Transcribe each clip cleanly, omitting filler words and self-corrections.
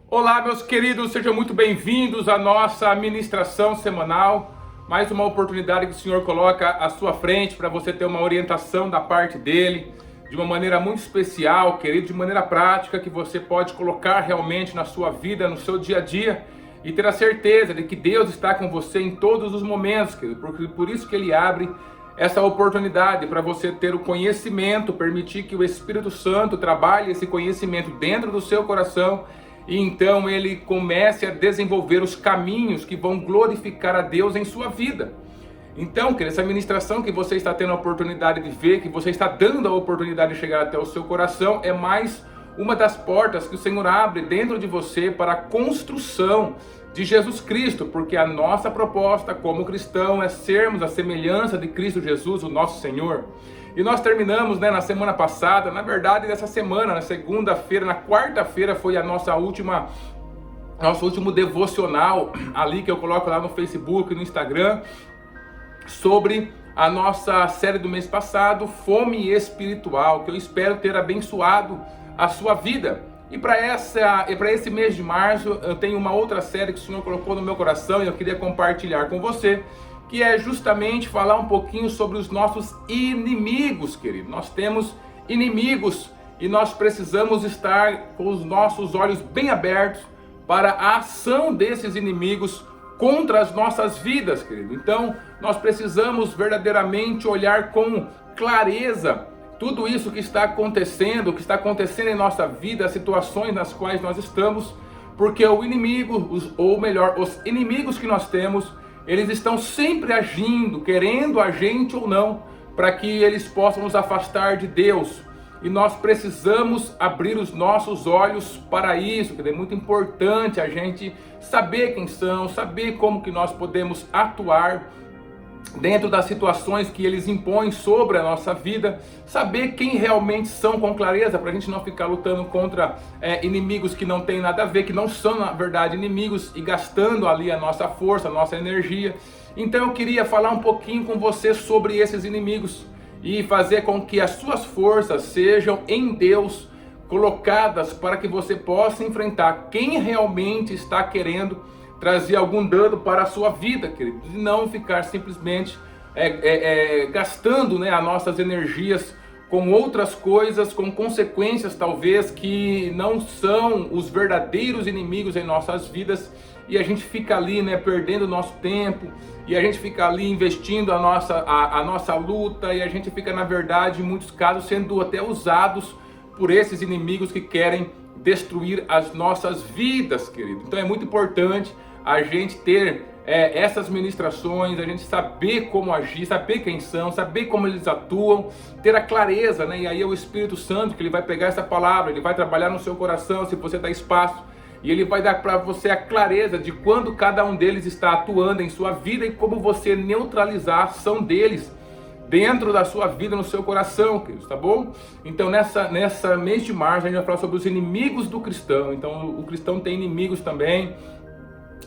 Olá, meus queridos, sejam muito bem-vindos à nossa ministração semanal. Mais uma oportunidade que o Senhor coloca à sua frente para você ter uma orientação da parte dele, de uma maneira muito especial, querido, de maneira prática, que você pode colocar realmente na sua vida, no seu dia a dia, e ter a certeza de que Deus está com você em todos os momentos, querido, porque por isso que Ele abre essa oportunidade para você ter o conhecimento, permitir que o Espírito Santo trabalhe esse conhecimento dentro do seu coração e então ele comece a desenvolver os caminhos que vão glorificar a Deus em sua vida. Então, querido, essa ministração que você está tendo a oportunidade de ver, que você está dando a oportunidade de chegar até o seu coração, é mais uma das portas que o Senhor abre dentro de você para a construção de Jesus Cristo, porque a nossa proposta como cristão é sermos a semelhança de Cristo Jesus, o nosso Senhor. E nós terminamos, na semana passada, na verdade, nessa semana, na segunda-feira, na quarta-feira foi nosso último devocional ali que eu coloco lá no Facebook e no Instagram, sobre a nossa série do mês passado, Fome Espiritual, que eu espero ter abençoado a sua vida. E para esse mês de março, eu tenho uma outra série que o Senhor colocou no meu coração e eu queria compartilhar com você, que é justamente falar um pouquinho sobre os nossos inimigos, querido. Nós temos inimigos e nós precisamos estar com os nossos olhos bem abertos para a ação desses inimigos contra as nossas vidas, querido. Então, nós precisamos verdadeiramente olhar com clareza tudo isso que está acontecendo em nossa vida, as situações nas quais nós estamos, porque o inimigo, os inimigos que nós temos, eles estão sempre agindo, querendo a gente ou não, para que eles possam nos afastar de Deus. E nós precisamos abrir os nossos olhos para isso, que é muito importante a gente saber quem são, saber como que nós podemos atuar dentro das situações que eles impõem sobre a nossa vida, saber quem realmente são com clareza, para a gente não ficar lutando contra inimigos que não tem nada a ver, que não são na verdade inimigos, e gastando ali a nossa força, a nossa energia. Então eu queria falar um pouquinho com você sobre esses inimigos e fazer com que as suas forças sejam em Deus colocadas para que você possa enfrentar quem realmente está querendo trazer algum dano para a sua vida, querido, e não ficar simplesmente gastando as nossas energias com outras coisas, com consequências talvez que não são os verdadeiros inimigos em nossas vidas, e a gente fica ali perdendo nosso tempo, e a gente fica ali investindo a nossa luta, e a gente fica na verdade em muitos casos sendo até usados por esses inimigos que querem destruir as nossas vidas, querido. Então é muito importante a gente ter essas ministrações, a gente saber como agir, saber quem são, saber como eles atuam, ter a clareza, E aí é o Espírito Santo que ele vai pegar essa palavra, ele vai trabalhar no seu coração, se você dá espaço, e ele vai dar para você a clareza de quando cada um deles está atuando em sua vida e como você neutralizar a ação deles dentro da sua vida, no seu coração, queridos, tá bom? Então nessa mês de março a gente vai falar sobre os inimigos do cristão. Então o cristão tem inimigos também.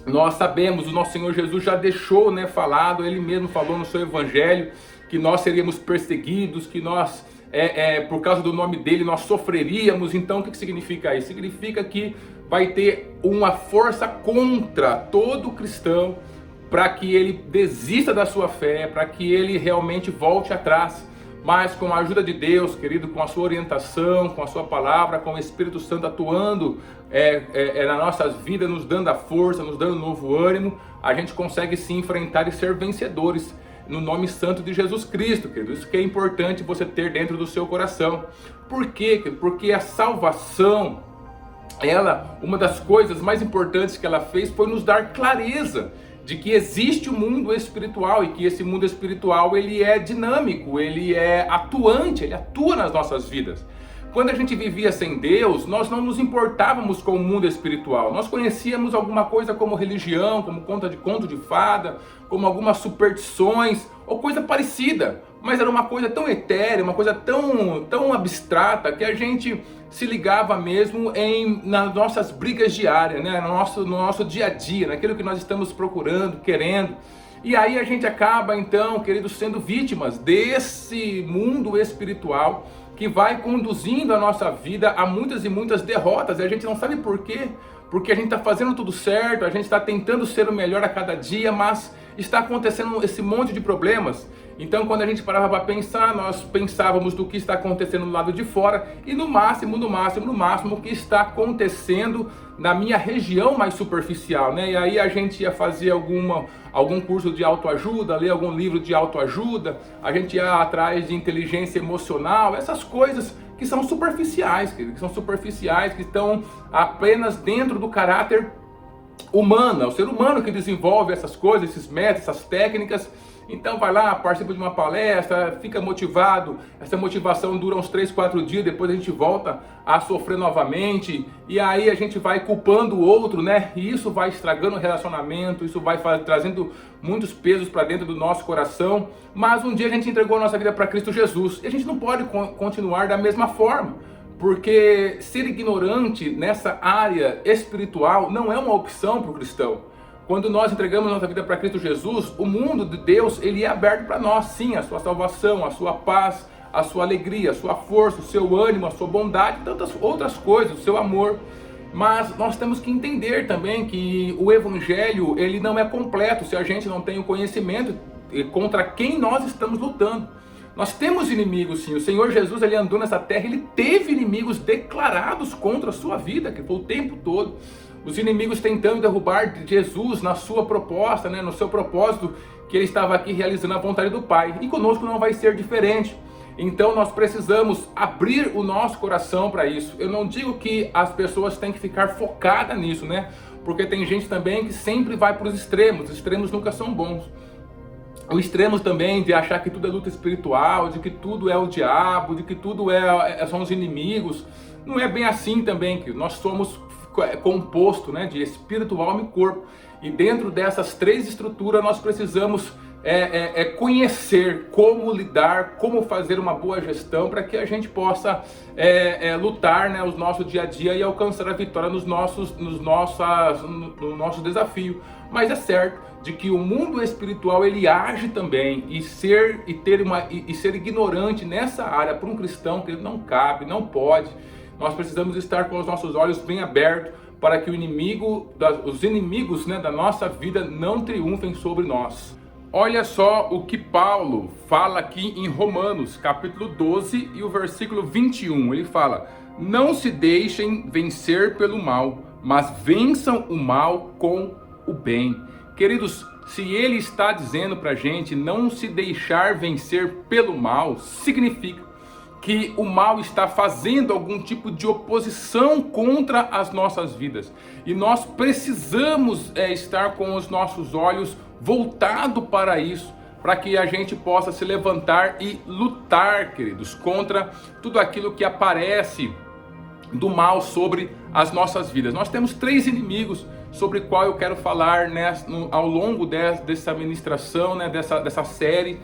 Nós sabemos, o nosso Senhor Jesus já deixou falado, ele mesmo falou no seu evangelho, que nós seríamos perseguidos, que nós, por causa do nome dele, nós sofreríamos. Então o que significa isso? Significa que vai ter uma força contra todo cristão, para que ele desista da sua fé, para que ele realmente volte atrás. Mas com a ajuda de Deus, querido, com a sua orientação, com a sua palavra, com o Espírito Santo atuando nas nossas vidas, nos dando a força, nos dando novo ânimo, a gente consegue sim enfrentar e ser vencedores no nome santo de Jesus Cristo, querido. Isso que é importante você ter dentro do seu coração. Por quê? Porque a salvação, uma das coisas mais importantes que ela fez foi nos dar clareza de que existe um mundo espiritual, e que esse mundo espiritual ele é dinâmico, ele é atuante, ele atua nas nossas vidas. Quando a gente vivia sem Deus, nós não nos importávamos com o mundo espiritual. Nós conhecíamos alguma coisa como religião, como conto de fada, como algumas superstições ou coisa parecida. Mas era uma coisa tão etérea, uma coisa tão abstrata, que a gente se ligava mesmo nas nossas brigas diárias, no nosso dia a dia, naquilo que nós estamos procurando, querendo. E aí a gente acaba então, querido, sendo vítimas desse mundo espiritual que vai conduzindo a nossa vida a muitas e muitas derrotas, e a gente não sabe por quê, porque a gente está fazendo tudo certo, a gente está tentando ser o melhor a cada dia, mas está acontecendo esse monte de problemas. Então, quando a gente parava para pensar, nós pensávamos do que está acontecendo do lado de fora e no máximo, o que está acontecendo na minha região mais superficial, né? E aí a gente ia fazer algum curso de autoajuda, ler algum livro de autoajuda, a gente ia atrás de inteligência emocional, essas coisas que são superficiais, que estão apenas dentro do caráter humano, é o ser humano que desenvolve essas coisas, esses métodos, essas técnicas. Então vai lá, participa de uma palestra, fica motivado, essa motivação dura uns 3, 4 dias, depois a gente volta a sofrer novamente, e aí a gente vai culpando o outro, né? E isso vai estragando o relacionamento, isso vai trazendo muitos pesos para dentro do nosso coração. Mas um dia a gente entregou a nossa vida para Cristo Jesus, e a gente não pode continuar da mesma forma, porque ser ignorante nessa área espiritual não é uma opção para o cristão. Quando nós entregamos nossa vida para Cristo Jesus, o mundo de Deus, ele é aberto para nós, sim, a sua salvação, a sua paz, a sua alegria, a sua força, o seu ânimo, a sua bondade, tantas outras coisas, o seu amor. Mas nós temos que entender também que o evangelho, ele não é completo se a gente não tem o conhecimento contra quem nós estamos lutando. Nós temos inimigos, sim. O Senhor Jesus, ele andou nessa terra, ele teve inimigos declarados contra a sua vida, que foi o tempo todo. Os inimigos tentando derrubar Jesus na sua proposta, né, no seu propósito, que ele estava aqui realizando a vontade do Pai. E conosco não vai ser diferente. Então nós precisamos abrir o nosso coração para isso. Eu não digo que as pessoas têm que ficar focadas nisso, né? Porque tem gente também que sempre vai para os extremos nunca são bons. Os extremos também de achar que tudo é luta espiritual, de que tudo é o diabo, de que tudo são os inimigos. Não é bem assim também, que nós somos composto, né, de espírito, alma e corpo. E dentro dessas três estruturas nós precisamos conhecer como lidar, como fazer uma boa gestão para que a gente possa lutar, né, o nosso dia a dia e alcançar a vitória no nosso desafio. Mas é certo de que o mundo espiritual ele age também, e ser ignorante nessa área para um cristão, que ele não cabe, não pode. Nós precisamos estar com os nossos olhos bem abertos para que os inimigos, né, da nossa vida não triunfem sobre nós. Olha só o que Paulo fala aqui em Romanos, capítulo 12 e o versículo 21. Ele fala: não se deixem vencer pelo mal, mas vençam o mal com o bem. Queridos, se ele está dizendo para a gente não se deixar vencer pelo mal, significa que o mal está fazendo algum tipo de oposição contra as nossas vidas. E nós precisamos estar com os nossos olhos voltados para isso, para que a gente possa se levantar e lutar, queridos, contra tudo aquilo que aparece do mal sobre as nossas vidas. Nós temos 3 inimigos sobre qual eu quero falar ao longo dessa ministração, né, dessa série,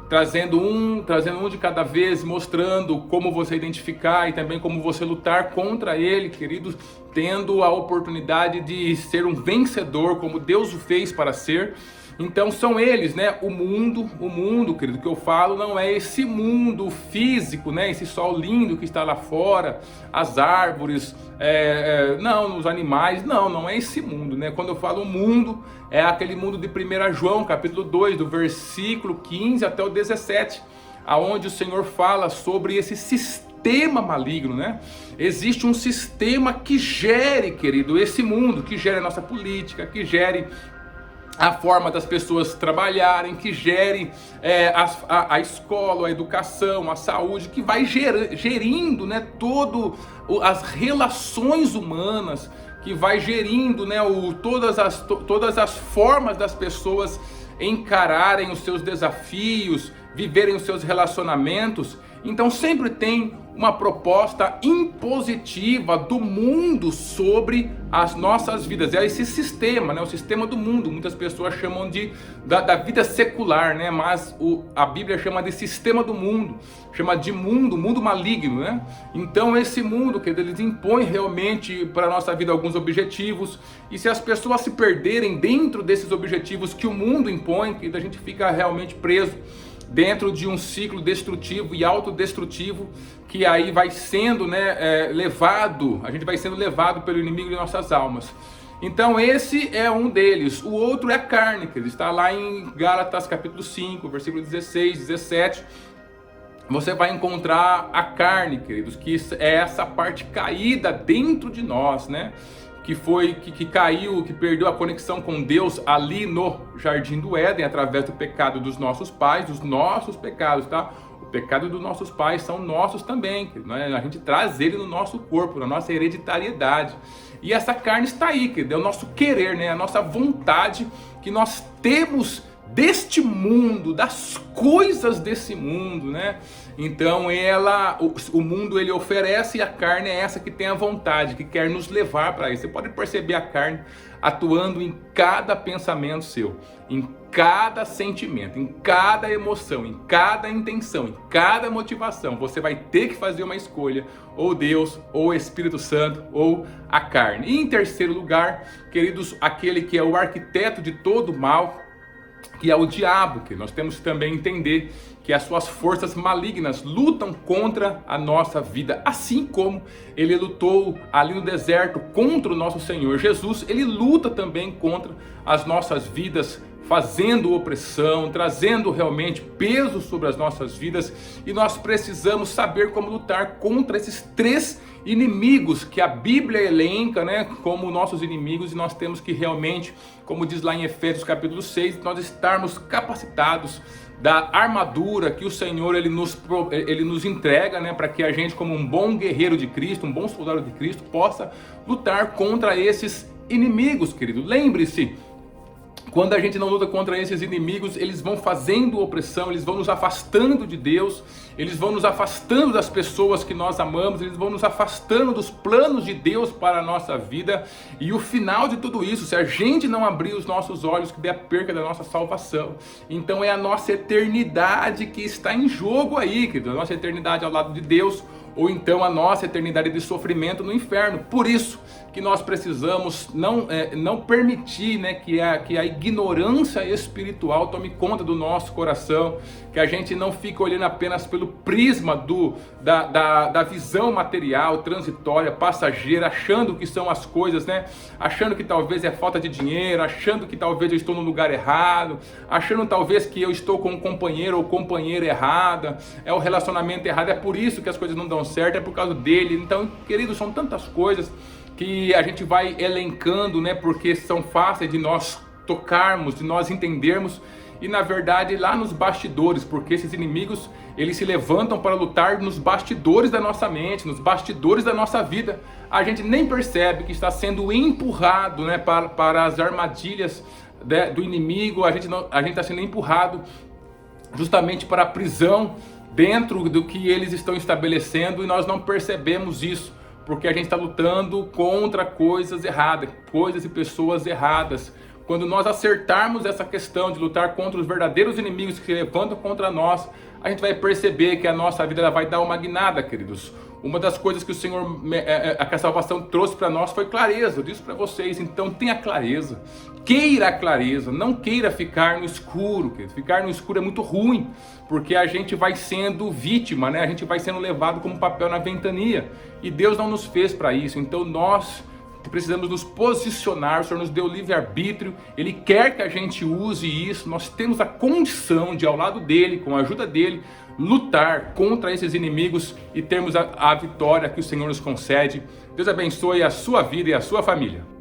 trazendo um de cada vez, mostrando como você identificar e também como você lutar contra ele, queridos, tendo a oportunidade de ser um vencedor, como Deus o fez para ser. Então são eles, né? O mundo, querido, que eu falo não é esse mundo físico, né? Esse sol lindo que está lá fora, as árvores, não, os animais, não é esse mundo, né? Quando eu falo mundo, é aquele mundo de 1 João, capítulo 2, do versículo 15 até o 17, aonde o Senhor fala sobre esse sistema maligno, né? Existe um sistema que gere, querido, esse mundo, que gere a nossa política, que gere a forma das pessoas trabalharem, que gere a escola, a educação, a saúde, que vai gerindo, né, as relações humanas, que vai gerindo, né, todas as formas das pessoas encararem os seus desafios, viverem os seus relacionamentos. Então sempre tem uma proposta impositiva do mundo sobre as nossas vidas. É esse sistema, né? O sistema do mundo. Muitas pessoas chamam da vida secular, né? Mas a Bíblia chama de sistema do mundo, chama de mundo maligno, né? Então esse mundo, que eles impõem realmente para a nossa vida alguns objetivos, e se as pessoas se perderem dentro desses objetivos que o mundo impõe, que a gente fica realmente preso dentro de um ciclo destrutivo e autodestrutivo, que aí vai sendo, levado, a gente vai sendo levado pelo inimigo de nossas almas. Então esse é um deles. O outro é a carne, que ele está lá em Gálatas capítulo 5, versículo 16, 17. Você vai encontrar a carne, queridos, que é essa parte caída dentro de nós, né? Que caiu, que perdeu a conexão com Deus ali no Jardim do Éden, através do pecado dos nossos pais, dos nossos pecados, tá? O pecado dos nossos pais são nossos também, né? A gente traz ele no nosso corpo, na nossa hereditariedade. E essa carne está aí, querido, é o nosso querer, né? A nossa vontade que nós temos deste mundo, das coisas desse mundo, né? Então o mundo ele oferece, e a carne é essa que tem a vontade, que quer nos levar para isso. Você pode perceber a carne atuando em cada pensamento seu, em cada sentimento, em cada emoção, em cada intenção, em cada motivação. Você vai ter que fazer uma escolha, ou Deus, ou o Espírito Santo, ou a carne. E em terceiro lugar, queridos, aquele que é o arquiteto de todo mal, que é o diabo, que nós temos que também entender que as suas forças malignas lutam contra a nossa vida, assim como ele lutou ali no deserto contra o nosso Senhor Jesus. Ele luta também contra as nossas vidas, fazendo opressão, trazendo realmente peso sobre as nossas vidas, e nós precisamos saber como lutar contra esses três inimigos que a Bíblia elenca, né, como nossos inimigos, e nós temos que realmente, como diz lá em Efésios capítulo 6, nós estarmos capacitados da armadura que o Senhor ele nos entrega, né, para que a gente, como um bom guerreiro de Cristo, um bom soldado de Cristo, possa lutar contra esses inimigos, querido. Lembre-se, quando a gente não luta contra esses inimigos, eles vão fazendo opressão, eles vão nos afastando de Deus, eles vão nos afastando das pessoas que nós amamos, eles vão nos afastando dos planos de Deus para a nossa vida. E o final de tudo isso, se a gente não abrir os nossos olhos, que dê a perca da nossa salvação. Então é a nossa eternidade que está em jogo aí, querido, a nossa eternidade ao lado de Deus, ou então a nossa eternidade de sofrimento no inferno. Por isso que nós precisamos não permitir, né, que a ignorância espiritual tome conta do nosso coração, que a gente não fique olhando apenas pelo prisma da visão material, transitória, passageira, achando que são as coisas, né? Achando que talvez é falta de dinheiro, achando que talvez eu estou no lugar errado, achando talvez que eu estou com um companheiro ou companheira errada, é o relacionamento errado, é por isso que as coisas não dão certo, é por causa dele. Então, queridos, são tantas coisas que a gente vai elencando, né, porque são fáceis de nós tocarmos, de nós entendermos, e na verdade lá nos bastidores, porque esses inimigos, eles se levantam para lutar nos bastidores da nossa mente, nos bastidores da nossa vida. A gente nem percebe que está sendo empurrado, né, para as armadilhas do inimigo. A gente está sendo empurrado justamente para a prisão dentro do que eles estão estabelecendo, e nós não percebemos isso, porque a gente está lutando contra coisas erradas, coisas e pessoas erradas. Quando nós acertarmos essa questão de lutar contra os verdadeiros inimigos que se levantam contra nós, a gente vai perceber que a nossa vida ela vai dar uma guinada, queridos. Uma das coisas que o Senhor, que a salvação trouxe para nós foi clareza. Eu disse para vocês, então tenha clareza, queira a clareza, não queira ficar no escuro, querido. Ficar no escuro é muito ruim, porque a gente vai sendo vítima, né? A gente vai sendo levado como papel na ventania, e Deus não nos fez para isso. Então nós precisamos nos posicionar. O Senhor nos deu livre-arbítrio, Ele quer que a gente use isso. Nós temos a condição de, ao lado dEle, com a ajuda dEle, lutar contra esses inimigos e termos a vitória que o Senhor nos concede. Deus abençoe a sua vida e a sua família.